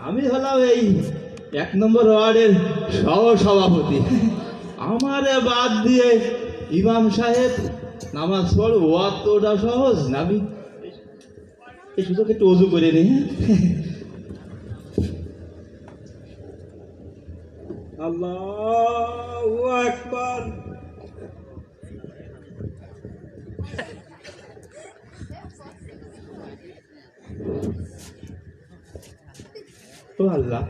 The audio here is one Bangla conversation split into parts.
আমি হলাম এই 1 নম্বর ওয়ার্ডের সহসভাপতি। আমারে বাদ দিয়ে ইমাম সাহেব নামাজ পড়ো, অতটা সহজ না। আমি এই সুযোগ একটু অজু করে নি। আল্লাহু আকবার। ও আল্লাহ,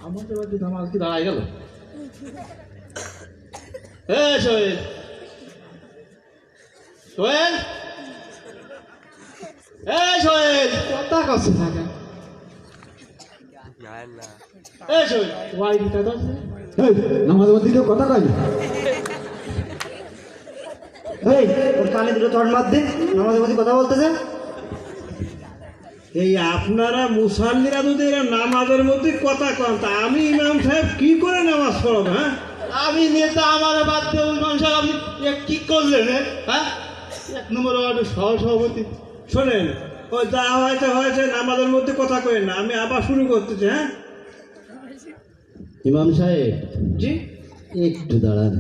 আমাদের বাড়িতে নামাজ কি দাঁড়ায় গেল? সোহেল, সোহেল, সোহেল, কথা কচ্ছে থাকে। সোহেল, ওয়াই দিতে দাও। নামাজের মধ্যে কেউ কথা কয় না। এই ওর কানে দুটো চড় মার দে, নামাজের মধ্যে কথা বলতেছে। এই আপনারা মুসাল্লিরা যদি এরা নামাজের মধ্যে কথা কন, তা আমি ইমাম সাহেব কি করে নামাজ পড়ব? হ্যাঁ, আমি নেতা, আমার বাদ দিয়ে ইমাম সাহেব আপনি কি করলেন? হ্যাঁ, 1 নম্বর ওয়ার্ডের সহসভাপতি। শোনেন, ওই যা হয়েছে নামাজের মধ্যে কথা কইেন না। আমি আবার শুরু করতেছি। হ্যাঁ ইমাম সাহেব, জি, একটু দাঁড়ান।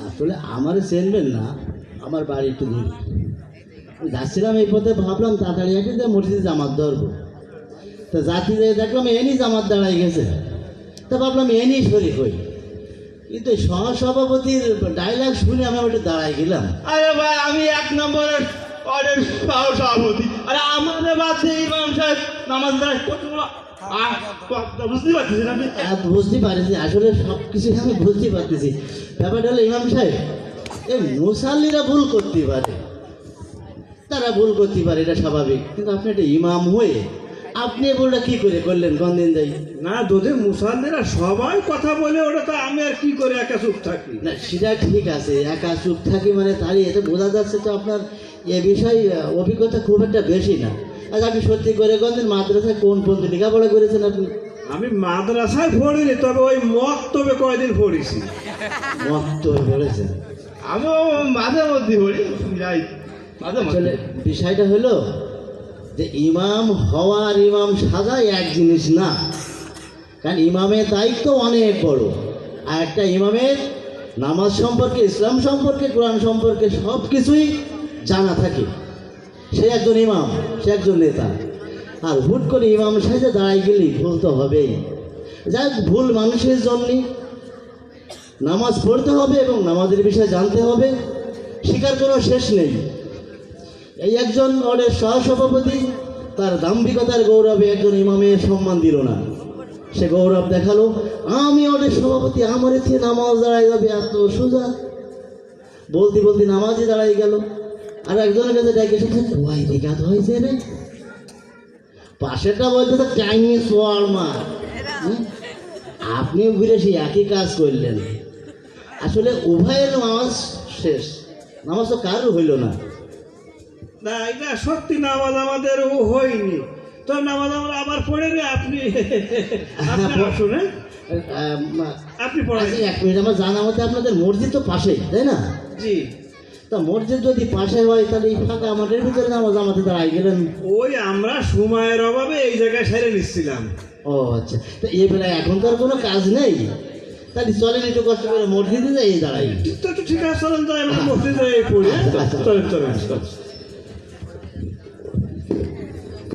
আসলে আমার চেনবেন না, আমার বাড়ি একটু দূর। যাচ্ছিলাম এই পথে, ভাবলাম তাড়াতাড়ি হাঁটি যে মসজিদে জামাত ধরবো। তা যাত্রী দেখলাম এনি জামাত দাঁড়াই গেছে। তা ভাবলাম এনি শরীর হই, কিন্তু সহসভাপতির ডায়লগ শুনে আমি ওটা দাঁড়াই গেলাম। আরে ভাই, আমি 1 নম্বরের ওয়ার্ডের সহসভাপতি, আরে আমাদের বাদ দিয়ে ইমাম সাহেব নামাজ দাঁড়ায় কতগুলো বুঝতে পারতেছেন আপনি? বুঝতে পারছি, আসলে সব কিছু আমি বুঝতে পারতেছি। ব্যাপারটা হলো ইমাম সাহেব, এই মুসাল্লিরা ভুল করতে পারে, তারা ভুল করতে পারে, এটা স্বাভাবিক। কিন্তু আপনি একটা ইমাম হয়ে আপনি বলটা কি করে করলেন কোনদিন যাই? না, যদি মুসাল্লিরা সবাই কথা বলে ওটা, তো আমি আর কি করে একা চুপ থাকি? না, সেটা ঠিক আছে, একা চুপ থাকি মানে তারই এতে বোঝা যাচ্ছে তো আপনার এ বিষয়ে অভিজ্ঞতা খুব একটা বেশি না। আচ্ছা, আপনি সত্যি করে কোনদিন মাদ্রাসায় কোন পর্যন্ত লেখাপড়া করেছেন আপনি? আমি মাদ্রাসায় পড়িনি, তবে ওই মক্তবে কয়দিন পড়েছি। মত বলেছেন? আমিও মাঝে মধ্যে পড়ি, যাই মাঝে আসলে মধ্যে। বিষয়টা হলো যে ইমাম হওয়া আর ইমাম সাজা এক জিনিস না। কারণ ইমামের দায়িত্ব অনেক বড়। আর একটা ইমামের নামাজ সম্পর্কে, ইসলাম সম্পর্কে, কোরআন সম্পর্কে সব কিছুই জানা থাকে। সে একজন ইমাম, সে একজন নেতা। আর হুট করে ইমাম সাহেবে দাঁড়াই গেলেই ভুল তো হবেই। যাই হোক, ভুল মানুষের জন্যই। নামাজ পড়তে হবে এবং নামাজের বিষয়ে জানতে হবে, শিকার কোনো শেষ নেই। এই একজন ওদের সহসভাপতি তার দাম্ভিকতার গৌরবে একজন ইমামের সম্মান দিল না। সে গৌরব দেখালো, আমি ওদের সভাপতি, আমার এতে নামাজ দাঁড়াই যাবে, এত সোজা। বলতে বলতে নামাজই দাঁড়াই গেল। আর একজনের কাছে ডেকে এসেছে, ওয়াই বিঘাত হয়েছে রে। পাশেরটা বলতেছে চাইনিজ ওয়ার্মা। আপনি ঘুরে সেই একই কাজ করলেন। আসলে উভয়ের নামাজ শেষ, নামাজ তো কারও হইল না। না, এটা সত্যি নামাজ আমাদের হয়নি। তো নামাজ আমরা আবার পড়ে রে। আপনি শুনে আপনি পড়াই। আচ্ছা, 1 মিনিট, আমার জানা মতে আপনাদের মসজিদ তো পাশেই, তাই না? জি, তা মসজিদ যদি পাশে হয়, তাহলে এই ফাঁকা আমাদের ভিতরে নামাজ আমাদের দাঁড়াই গেলেন। ওই আমরা সময়ের অভাবে এই জায়গায় সেরে নিচ্ছিলাম। ও আচ্ছা, তো এই বেলায় এখন তো আর কোনো কাজ নেই, তাহলে চলেন একটু কষ্ট করে মসজিদে যাই দাঁড়াই। তো ঠিক আছে, চলেন যাই, আমরা মসজিদে পড়ি। চলেন চলেন চলেন।